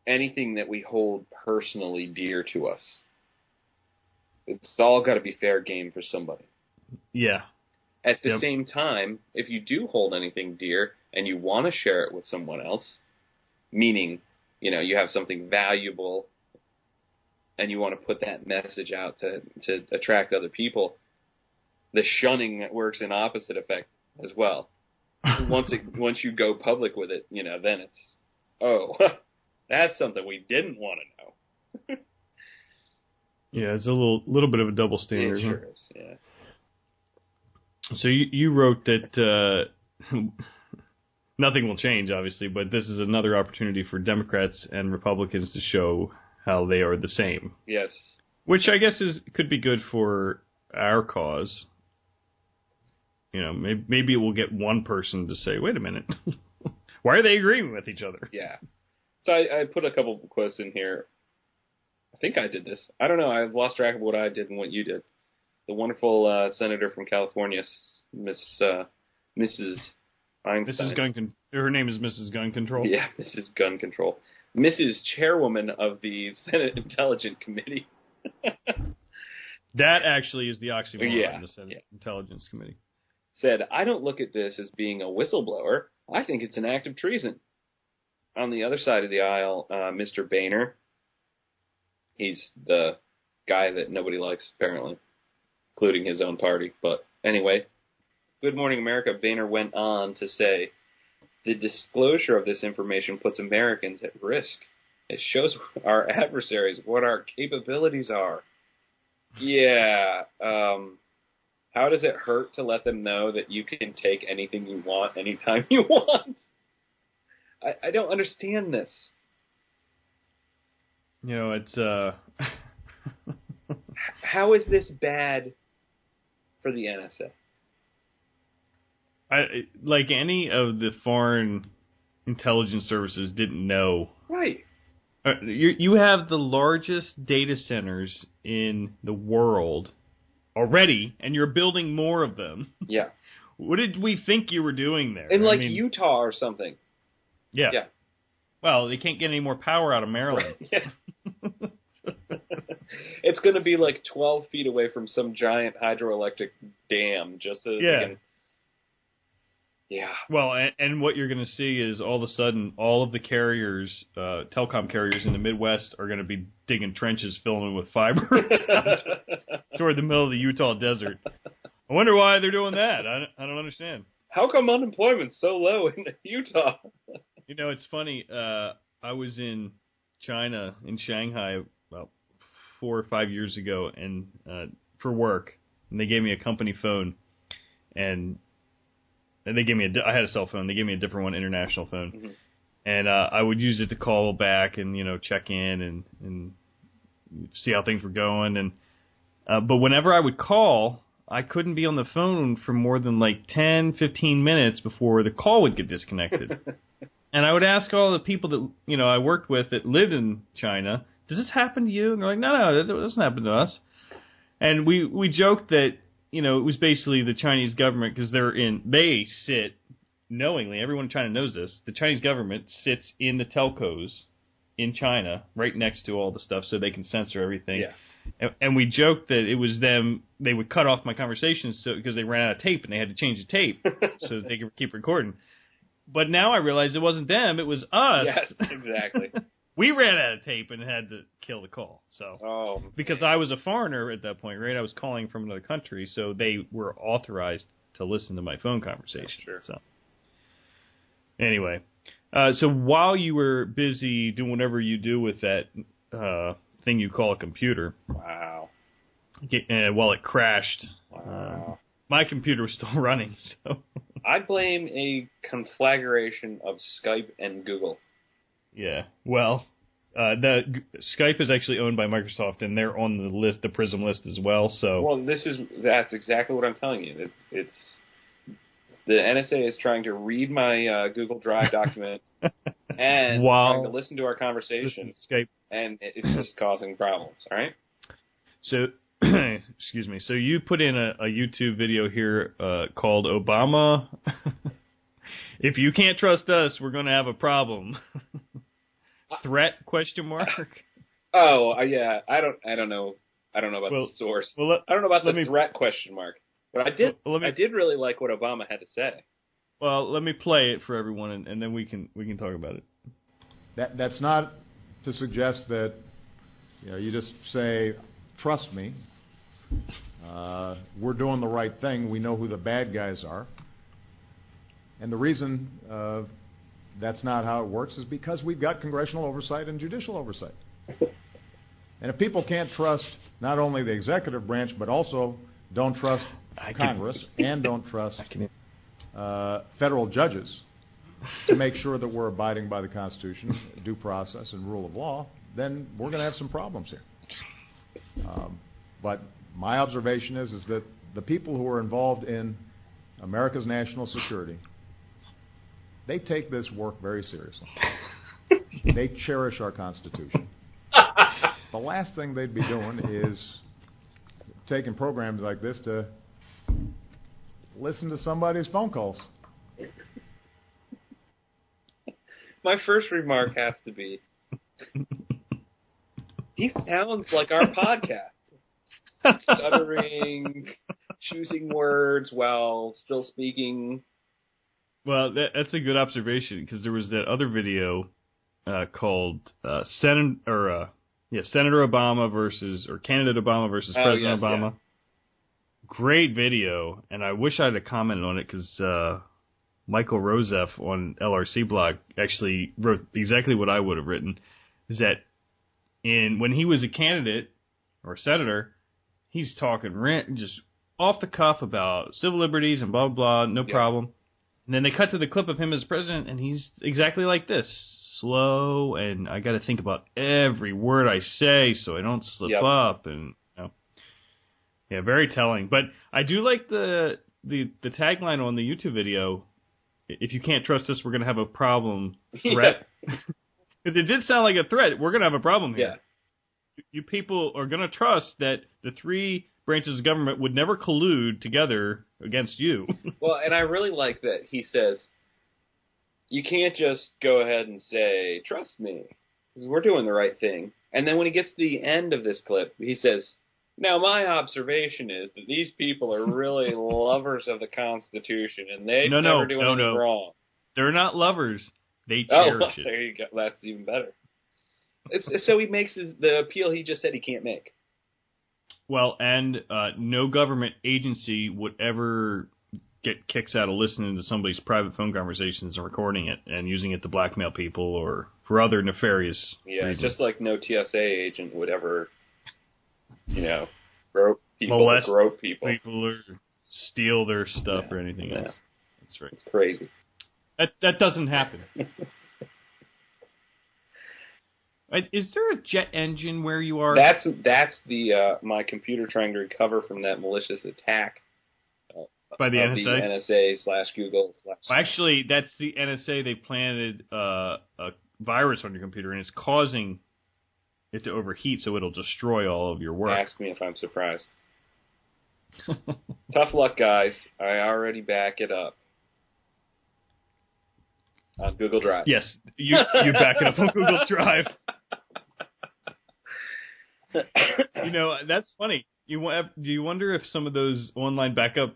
anything that we hold personally dear to us. It's all got to be fair game for somebody. Yeah. At the same time, if you do hold anything dear and you want to share it with someone else, meaning, you have something valuable and you want to put that message out to attract other people, the shunning works in opposite effect as well. Once you go public with it, then it's, oh, that's something we didn't want to know. Yeah, it's a little bit of a double standard. It sure is, yeah. So you wrote that nothing will change, obviously, but this is another opportunity for Democrats and Republicans to show how they are the same. Yes. Which I guess could be good for our cause. Maybe it will get one person to say, wait a minute, why are they agreeing with each other? Yeah. So I put a couple of quotes in here. I think I did this. I don't know. I've lost track of what I did and what you did. The wonderful senator from California, Mrs. Einstein. Her name is Mrs. Gun Control? Yeah, Mrs. Gun Control. Mrs. Chairwoman of the Senate Intelligence Committee. That actually is the oxymoron Yeah, in the Senate Intelligence Committee. Said, I don't look at this as being a whistleblower. I think it's an act of treason. On the other side of the aisle, Mr. Boehner, he's the guy that nobody likes, apparently, including his own party. But anyway, Good Morning America, Boehner went on to say, the disclosure of this information puts Americans at risk. It shows our adversaries what our capabilities are. Yeah. How does it hurt to let them know that you can take anything you want anytime you want? I don't understand this. You know, it's How is this bad for the NSA? Like any of the foreign intelligence services didn't know. Right. You have the largest data centers in the world already, and you're building more of them. Yeah. What did we think you were doing there? In Utah or something. Yeah. Yeah. Well, they can't get any more power out of Maryland. Yeah. It's going to be like 12 feet away from some giant hydroelectric dam just so that they can... Yeah. Well, and what you're going to see is all of a sudden, all of the carriers, telecom carriers in the Midwest are going to be digging trenches, filling them with fiber toward the middle of the Utah desert. I wonder why they're doing that. I don't understand. How come unemployment's so low in Utah? You know, it's funny. I was in China, in Shanghai, about 4 or 5 years ago, and for work, and they gave me a company phone, and they gave me I had a cell phone. They gave me a different one, international phone, mm-hmm. and I would use it to call back and check in and see how things were going. And but whenever I would call, I couldn't be on the phone for more than like 10, 15 minutes before the call would get disconnected. And I would ask all the people that I worked with that lived in China, does this happen to you? And they're like, no, it doesn't happen to us. And we joked that it was basically the Chinese government, because they sit knowingly, everyone in China knows this, the Chinese government sits in the telcos in China right next to all the stuff so they can censor everything. Yeah. And we joked that it was them, they would cut off my conversations because they ran out of tape and they had to change the tape so that they could keep recording. But now I realize it wasn't them, it was us. Yes, exactly. We ran out of tape and had to kill the call. So because I was a foreigner at that point, right? I was calling from another country, so they were authorized to listen to my phone conversation. Sure. So anyway, so while you were busy doing whatever you do with that thing you call a computer, wow, while it crashed, wow, my computer was still running. So I blame a conflagration of Skype and Google. Yeah, well, Skype is actually owned by Microsoft, and they're on the list, the PRISM list as well. So, well, that's exactly what I'm telling you. It's the NSA is trying to read my Google Drive document and trying to listen to our conversations, Skype, and it's just causing problems. All right. So, excuse me. So you put in a YouTube video here called Obama. If you can't trust us, we're going to have a problem. Threat? ? Oh, yeah. I don't know about the source. I don't know about the threat ? But I did really like what Obama had to say. Well, let me play it for everyone, and then we can talk about it. That's not to suggest that you just say, trust me. We're doing the right thing. We know who the bad guys are. And the reason that's not how it works is because we've got congressional oversight and judicial oversight. And if people can't trust not only the executive branch, but also don't trust Congress and don't trust federal judges to make sure that we're abiding by the Constitution, due process, and rule of law, then we're going to have some problems here. But my observation is that the people who are involved in America's national security, they take this work very seriously. They cherish our Constitution. The last thing they'd be doing is taking programs like this to listen to somebody's phone calls. My first remark has to be, He sounds like our podcast. Stuttering, choosing words while still speaking. Well, that's a good observation, because there was that other video called Senator Obama candidate Obama versus President Obama. Yeah. Great video, and I wish I'd have commented on it, because Michael Roseff on LRC blog actually wrote exactly what I would have written, is that when he was a candidate or a senator, he's talking just off the cuff about civil liberties and blah, blah, blah, no problem. And then they cut to the clip of him as president, and he's exactly like this. Slow, and I got to think about every word I say so I don't slip up. And yeah, very telling. But I do like the tagline on the YouTube video, if you can't trust us, we're going to have a problem threat. Because it did sound like a threat. We're going to have a problem here. Yeah. You people are going to trust that the three branches of government would never collude together against you. Well, and I really like that he says, you can't just go ahead and say, trust me, because we're doing the right thing. And then when he gets to the end of this clip, he says, now my observation is that these people are really lovers of the Constitution, and they never do anything wrong. They're not lovers. They cherish it. There you go. That's even better. So he makes the appeal he just said he can't make. Well, and no government agency would ever get kicks out of listening to somebody's private phone conversations and recording it and using it to blackmail people or for other nefarious reasons. Just like no TSA agent would ever, grope people or steal their stuff or anything else. That's right. It's crazy. That doesn't happen. Is there a jet engine where you are? That's the my computer trying to recover from that malicious attack by the NSA. The NSA/Google. Well, actually, that's the NSA. They planted a virus on your computer, and it's causing it to overheat, so it'll destroy all of your work. Ask me if I'm surprised. Tough luck, guys. I already back it up on Google Drive. Yes, you back it up on Google Drive. That's funny. Do you wonder if some of those online backup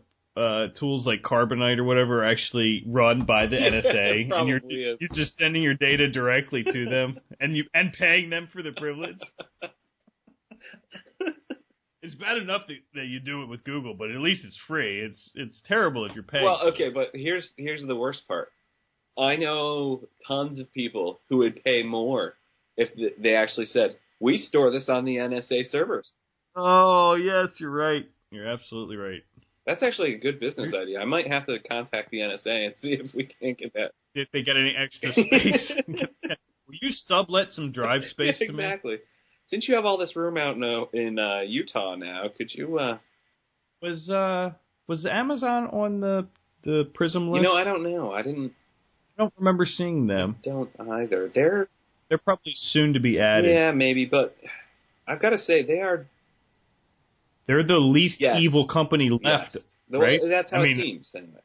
tools like Carbonite or whatever are actually run by the NSA, and you're just sending your data directly to them, and paying them for the privilege? It's bad enough that you do it with Google, but at least it's free. It's terrible if you're paying. Well, okay, but here's the worst part. I know tons of people who would pay more if they actually said, we store this on the NSA servers. Oh, yes, you're right. You're absolutely right. That's actually a good business idea. I might have to contact the NSA and see if we can get that. If they get any extra space. Will you sublet some drive space to me? Exactly. Since you have all this room out in Utah now, could you... Was Amazon on the PRISM list? I don't know. I don't remember seeing them. I don't either. They're probably soon to be added. Yeah, maybe, but I've got to say they're the least evil company left, right? That's how it seems, anyway.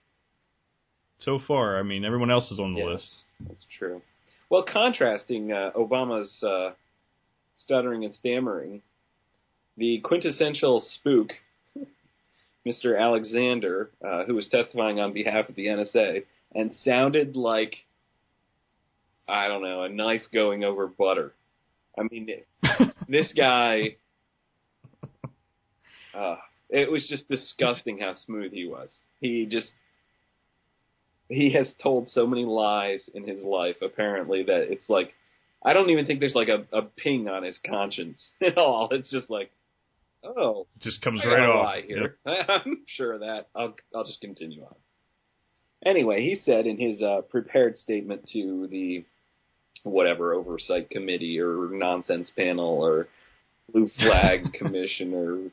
So far, everyone else is on the list. That's true. Well, contrasting Obama's stuttering and stammering, the quintessential spook, Mr. Alexander, who was testifying on behalf of the NSA, and sounded like, I don't know, a knife going over butter. This guy, it was just disgusting how smooth he was. He has told so many lies in his life, apparently, that it's like, I don't even think there's like a ping on his conscience at all. It's just like, it just comes right off. Lie here. Yep. I'm sure of that. I'll just continue on. Anyway, he said in his prepared statement to the whatever oversight committee or nonsense panel or blue flag commission or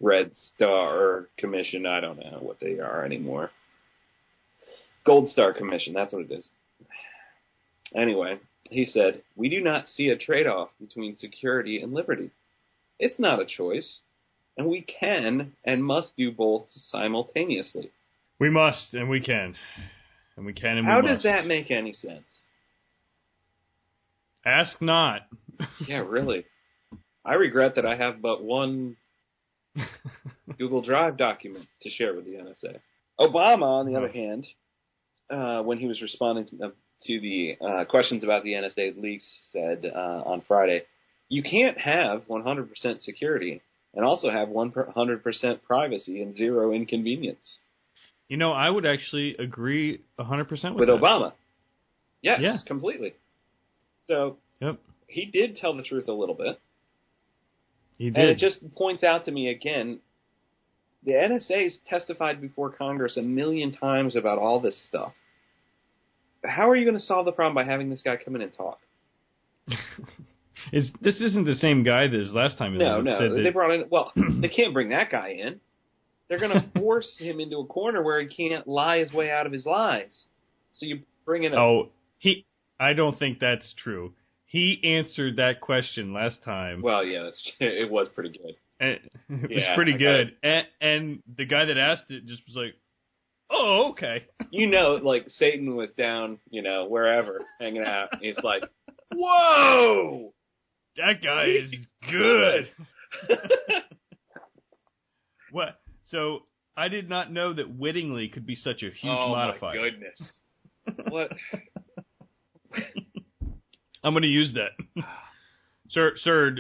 red star commission, I don't know what they are anymore. Gold Star Commission, that's what it is. Anyway, he said, we do not see a trade-off between security and liberty. It's not a choice, and we can and must do both simultaneously. We must, and we can. And we can, and we must. must. How does that make any sense? Ask not. Yeah, really. I regret that I have but one Google Drive document to share with the NSA. Obama, on the other hand, when he was responding to the questions about the NSA leaks, said on Friday, you can't have 100% security and also have 100% privacy and zero inconvenience. You know, I would actually agree 100% with that. Obama. Yes, yeah. Completely. So yep. He did tell the truth a little bit. He did. And it just points out to me again, the NSA's testified before Congress 1 million times about all this stuff. How are you going to solve the problem by having this guy come in and talk? This isn't the same guy that last time. No. They brought in. Well, they can't bring that guy in. They're going to force him into a corner where he can't lie his way out of his lies. So you bring in I don't think that's true. He answered that question last time. Well, yeah, it was pretty good. It was pretty good. And the guy that asked it just was like, oh, okay. Like Satan was down, wherever, hanging out. He's like, whoa! That guy is good. What? So I did not know that wittingly could be such a huge modifier. Oh, my goodness. What? I'm going to use that. Sir,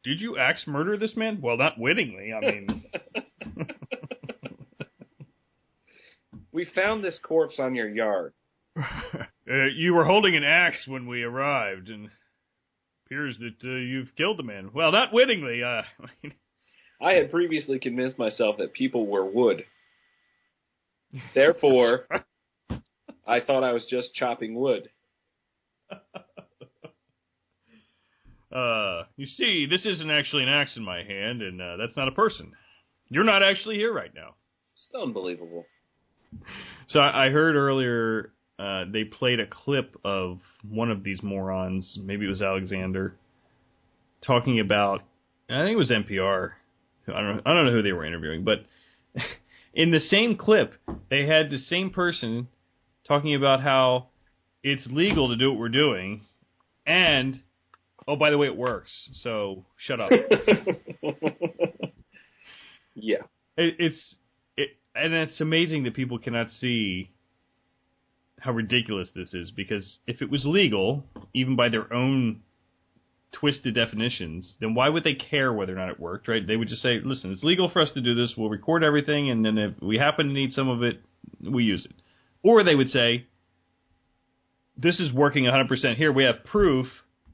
did you axe murder this man? Well, not wittingly. I mean... We found this corpse on your yard. You were holding an axe when we arrived, and it appears that you've killed the man. Well, not wittingly. I had previously convinced myself that people were wood. Therefore, I thought I was just chopping wood. You see, this isn't actually an axe in my hand, and that's not a person. You're not actually here right now. It's unbelievable. So I heard earlier they played a clip of one of these morons, maybe it was Alexander, talking about, I think it was NPR. I don't know who they were interviewing, but in the same clip, they had the same person talking about how it's legal to do what we're doing, and, oh, by the way, it works, so shut up. Yeah. And it's amazing that people cannot see how ridiculous this is, because if it was legal, even by their own twisted definitions, then why would they care whether or not it worked, right? They would just say, listen, it's legal for us to do this, we'll record everything, and then if we happen to need some of it, we use it. Or they would say, this is working 100% here, we have proof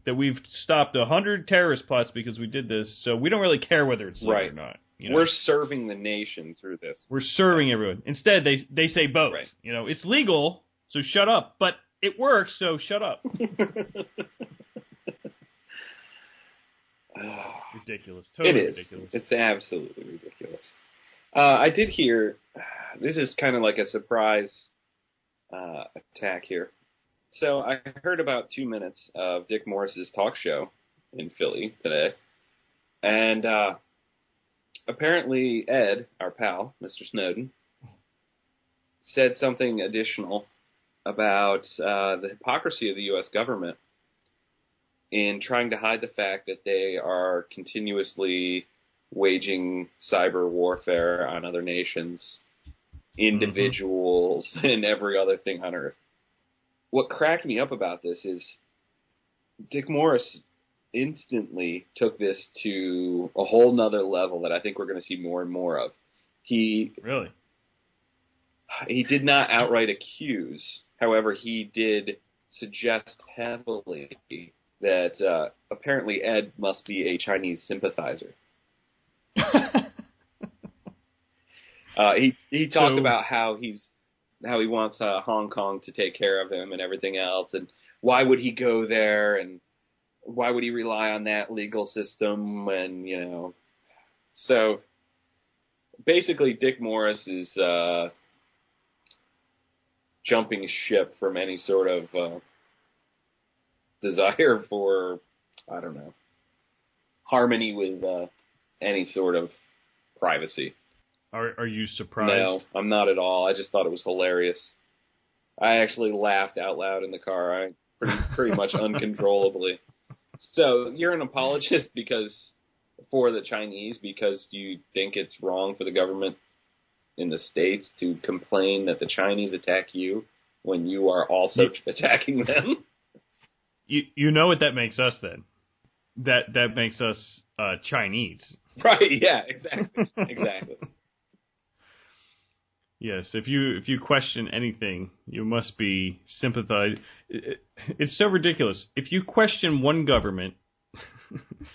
that we've stopped 100 terrorist plots because we did this, so we don't really care whether it's legal or not. We're serving the nation through this. We're serving everyone. Instead, they say both. Right. It's legal, so shut up. But it works, so shut up. Ridiculous. Totally ridiculous. It's absolutely ridiculous. I did hear, this is kind of like a surprise attack here. So I heard about 2 minutes of Dick Morris's talk show in Philly today. And apparently Ed, our pal, Mr. Snowden, said something additional about the hypocrisy of the U.S. government in trying to hide the fact that they are continuously waging cyber warfare on other nations, individuals, and every other thing on Earth. What cracked me up about this is Dick Morris instantly took this to a whole nother level that I think we're going to see more and more of. He did not outright accuse. However, he did suggest heavily that apparently Ed must be a Chinese sympathizer. He talked about how he wants Hong Kong to take care of him and everything else, and why would he go there, and why would he rely on that legal system, and so basically Dick Morris is jumping ship from any sort of desire for, I don't know, harmony with any sort of privacy. Are you surprised? No, I'm not at all. I just thought it was hilarious. I actually laughed out loud in the car. pretty much uncontrollably. So you're an apologist for the Chinese because you think it's wrong for the government in the States to complain that the Chinese attack you when you are also attacking them? You know what that makes us then? That makes us Chinese. Right, yeah, exactly. Yes, if you question anything, you must be sympathized. It's so ridiculous. If you question one government,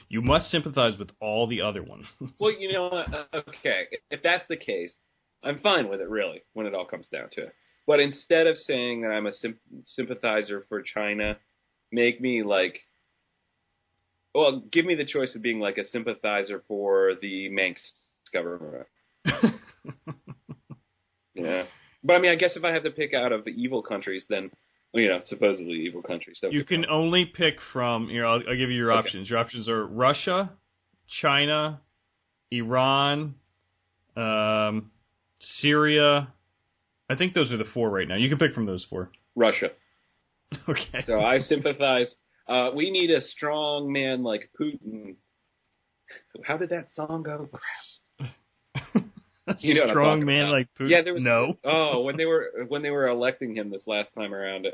you must sympathize with all the other ones. Well, you know, okay, if that's the case, I'm fine with it, really, when it all comes down to it. But instead of saying that I'm a sympathizer for China, make me give me the choice of being like a sympathizer for the Manx government. Yeah. But I mean, I guess if I have to pick out of the evil countries, then, supposedly evil countries. You can only pick from, I'll give you your options. Your options are Russia, China, Iran, Syria. I think those are the 4 right now. You can pick from those 4. Russia. Okay. So I sympathize. We need a strong man like Putin. How did that song go? Strong man like Putin. Yeah, there was no. Oh, when they were electing him this last time around,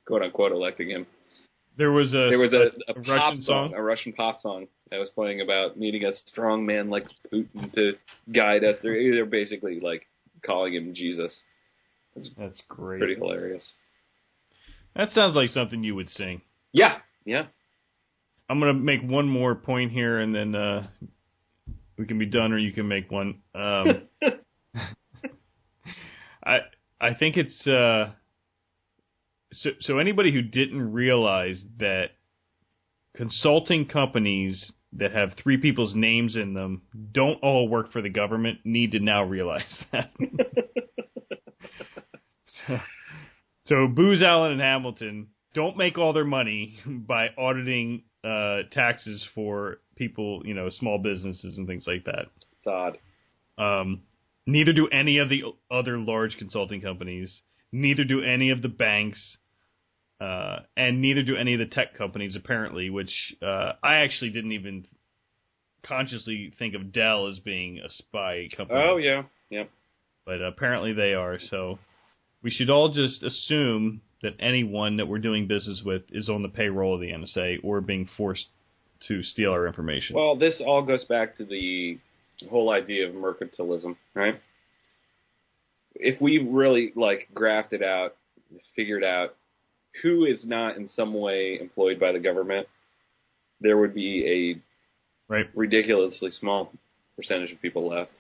quote unquote electing him. There was a Russian song, a Russian pop song that was playing about needing a strong man like Putin to guide us. They're basically like calling him Jesus. That's great. Pretty hilarious. That sounds like something you would sing. Yeah. I'm gonna make one more point here, and then we can be done, or you can make one. I think it's so anybody who didn't realize that consulting companies that have 3 people's names in them don't all work for the government need to now realize that. So Booz Allen and Hamilton don't make all their money by auditing taxes for people, small businesses and things like that. It's odd. Neither do any of the other large consulting companies. Neither do any of the banks. And neither do any of the tech companies, apparently, which I actually didn't even consciously think of Dell as being a spy company. Oh, yeah. Yep. But apparently they are, so we should all just assume that anyone that we're doing business with is on the payroll of the NSA or being forced to steal our information. Well, this all goes back to the whole idea of mercantilism, right? If we really, grafted out, figured out who is not in some way employed by the government, there would be a ridiculously small percentage of people left.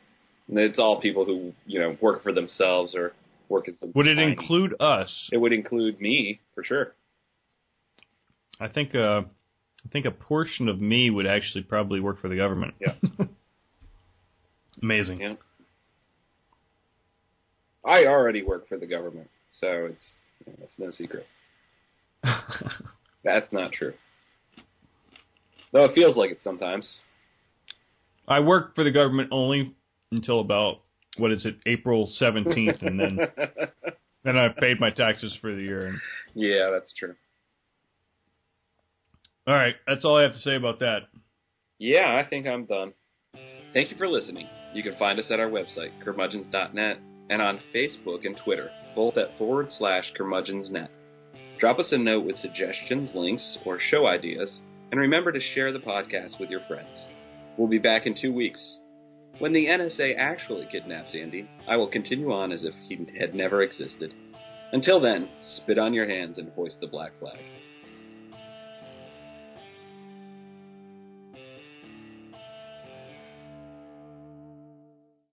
And it's all people who, work for themselves or work in some. Would it include us? It would include me, for sure. I think a portion of me would actually probably work for the government. Yeah. Amazing. Yeah. I already work for the government, so it's no secret. That's not true. Though it feels like it sometimes. I work for the government only until about, April 17th, and then I've paid my taxes for the year. Yeah, that's true. All right, that's all I have to say about that. Yeah, I think I'm done. Thank you for listening. You can find us at our website, curmudgeons.net, and on Facebook and Twitter, both at /curmudgeonsnet. Drop us a note with suggestions, links, or show ideas, and remember to share the podcast with your friends. We'll be back in 2 weeks. When the NSA actually kidnaps Andy, I will continue on as if he had never existed. Until then, spit on your hands and hoist the black flag.